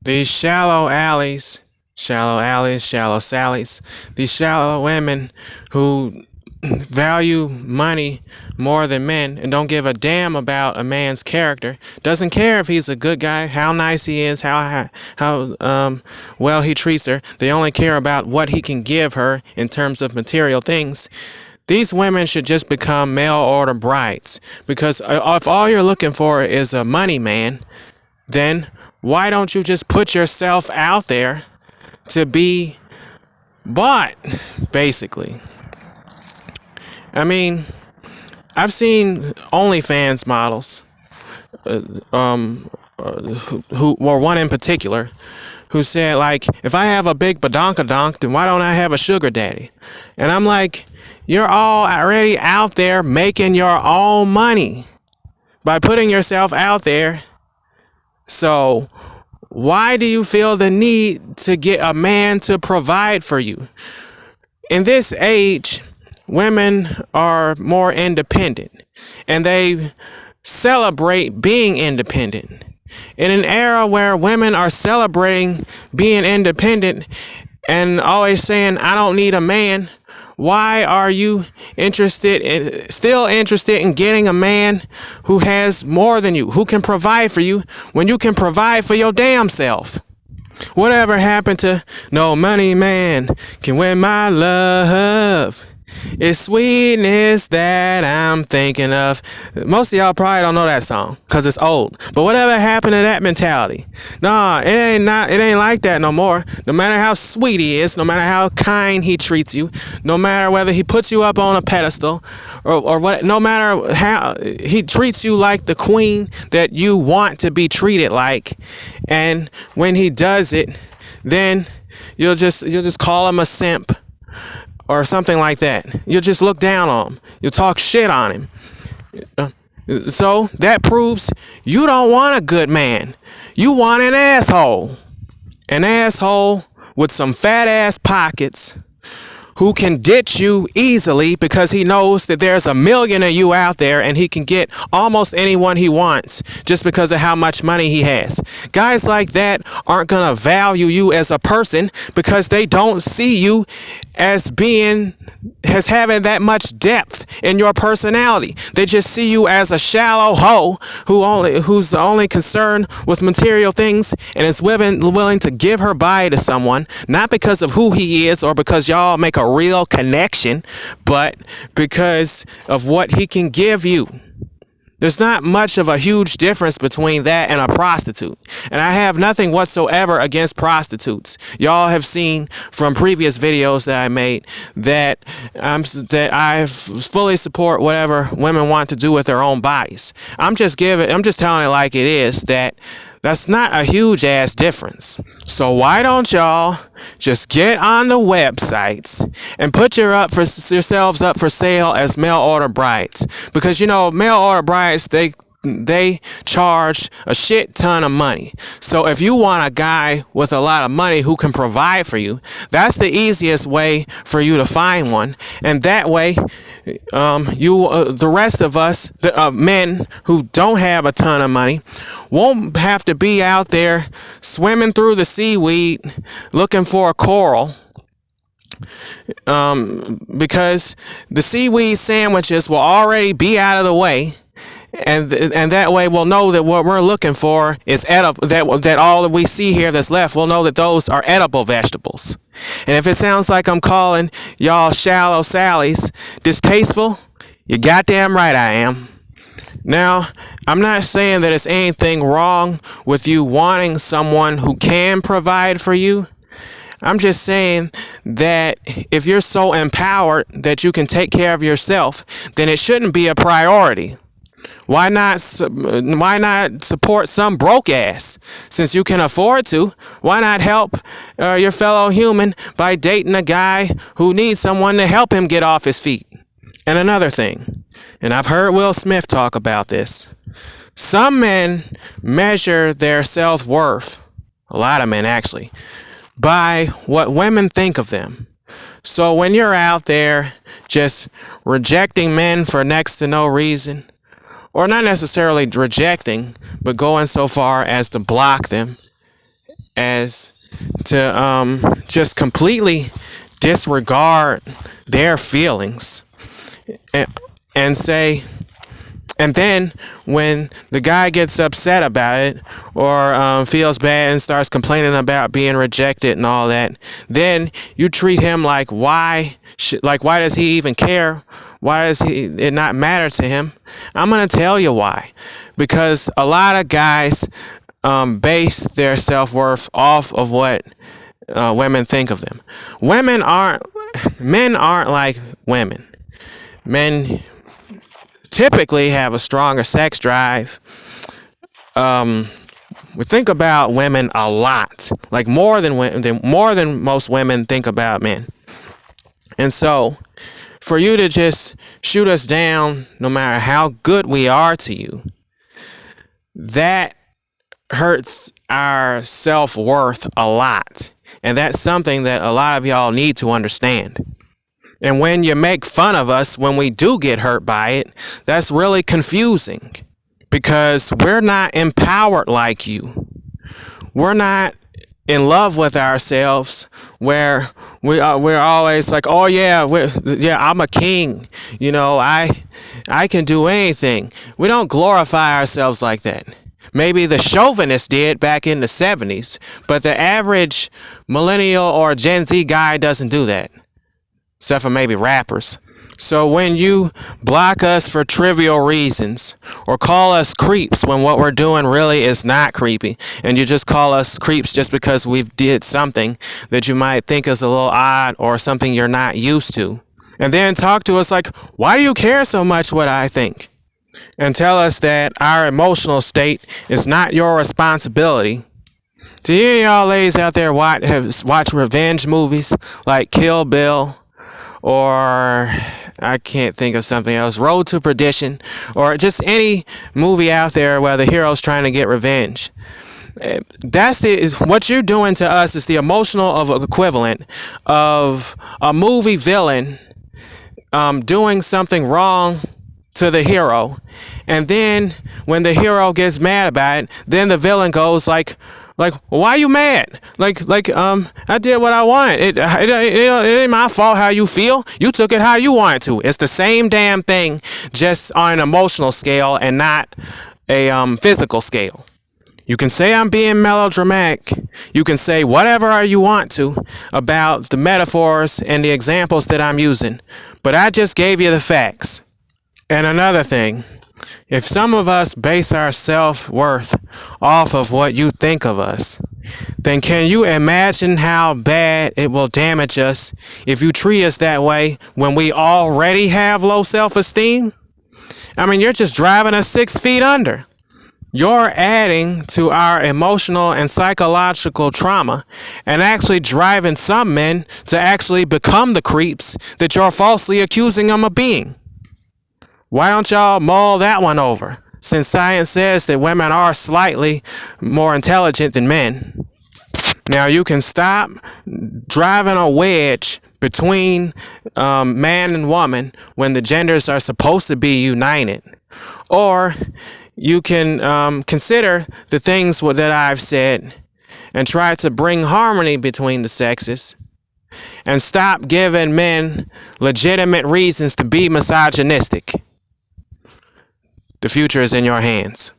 These shallow alleys, shallow sallies, these shallow women who value money more than men and don't give a damn about a man's character, doesn't care if he's a good guy, how nice he is, how well he treats her. They only care about what he can give her in terms of material things. These women should just become mail order brides, because if all you're looking for is a money man, then why don't you just put yourself out there to be bought, basically? I mean, I've seen OnlyFans models, one in particular, who said, like, if I have a big badonkadonk, then why don't I have a sugar daddy? And I'm like, you're all already out there making your own money by putting yourself out there. So why do you feel the need to get a man to provide for you? In this age, women are more independent, and they celebrate being independent. In an era where women are celebrating being independent and always saying, I don't need a man, why are you still interested in getting a man who has more than you, who can provide for you, when you can provide for your damn self? Whatever happened to no money man can win my love? It's sweetness that I'm thinking of. Most of y'all probably don't know that song because it's old. But whatever happened to that mentality? Nah, it ain't like that no more. No matter how sweet he is, no matter how kind he treats you, no matter whether he puts you up on a pedestal or what, no matter how he treats you like the queen that you want to be treated like, and when he does it, then you'll just call him a simp or something like that. You'll just look down on him. You'll talk shit on him. So that proves you don't want a good man. You want an asshole. An asshole with some fat ass pockets who can ditch you easily because he knows that there's a million of you out there and he can get almost anyone he wants just because of how much money he has. Guys like that aren't gonna value you as a person because they don't see you as having that much depth in your personality. They just see you as a shallow hoe who's only concerned with material things and is willing to give her body to someone, not because of who he is or because y'all make a real connection, but because of what he can give you. There's not much of a huge difference between that and a prostitute. And I have nothing whatsoever against prostitutes. Y'all have seen from previous videos that I made that I fully support whatever women want to do with their own bodies. I'm just telling it like it is, that's not a huge ass difference. So why don't y'all just get on the websites and put yourselves up for sale as mail order brides? Because mail order brides, they charge a shit ton of money. So if you want a guy with a lot of money who can provide for you, that's the easiest way for you to find one. And that way, the rest of us, men who don't have a ton of money, won't have to be out there swimming through the seaweed looking for a coral. Because the seaweed sandwiches will already be out of the way. And that way we'll know that what we're looking for is edible, that all that we see here that's left, we'll know that those are edible vegetables. And if it sounds like I'm calling y'all shallow sallies distasteful, you're goddamn right I am. Now, I'm not saying that it's anything wrong with you wanting someone who can provide for you. I'm just saying that if you're so empowered that you can take care of yourself, then it shouldn't be a priority. Why not support some broke ass? Since you can afford to, why not help your fellow human by dating a guy who needs someone to help him get off his feet? And another thing, and I've heard Will Smith talk about this, some men measure their self-worth, a lot of men actually, by what women think of them. So when you're out there just rejecting men for next to no reason, or not necessarily rejecting, but going so far as to block them, as to just completely disregard their feelings and say, and then when the guy gets upset about it or feels bad and starts complaining about being rejected and all that, then you treat him like why does he even care? Why does it not matter to him? I'm going to tell you why. Because a lot of guys base their self-worth off of what women think of them. Men aren't like women. Men typically have a stronger sex drive. We think about women a lot, like more than most women think about men. And so, for you to just shoot us down, no matter how good we are to you, that hurts our self-worth a lot. And that's something that a lot of y'all need to understand. And when you make fun of us when we do get hurt by it, that's really confusing because we're not empowered like you. We're not in love with ourselves where we're always like, oh yeah, I'm a king. You know, I can do anything. We don't glorify ourselves like that. Maybe the chauvinists did back in the 70s, but the average millennial or Gen Z guy doesn't do that. Except for maybe rappers. So when you block us for trivial reasons or call us creeps when what we're doing really is not creepy, and you just call us creeps just because we did something that you might think is a little odd or something you're not used to, and then talk to us like, why do you care so much what I think? And tell us that our emotional state is not your responsibility. Do any of y'all ladies out there watch revenge movies like Kill Bill? Or I can't think of something else, Road to Perdition, or just any movie out there where the hero's trying to get revenge. What you're doing to us is the emotional equivalent of a movie villain doing something wrong to the hero, and then when the hero gets mad about it, then the villain goes like, why are you mad? I did what I wanted. It ain't my fault how you feel. You took it how you wanted to. It's the same damn thing, just on an emotional scale and not a physical scale. You can say I'm being melodramatic. You can say whatever you want to about the metaphors and the examples that I'm using, but I just gave you the facts. And another thing, if some of us base our self-worth off of what you think of us, then can you imagine how bad it will damage us if you treat us that way when we already have low self-esteem? I mean, you're just driving us 6 feet under. You're adding to our emotional and psychological trauma and actually driving some men to actually become the creeps that you're falsely accusing them of being. Why don't y'all mull that one over, since science says that women are slightly more intelligent than men? Now you can stop driving a wedge between man and woman when the genders are supposed to be united. Or you can consider the things that I've said and try to bring harmony between the sexes and stop giving men legitimate reasons to be misogynistic. The future is in your hands.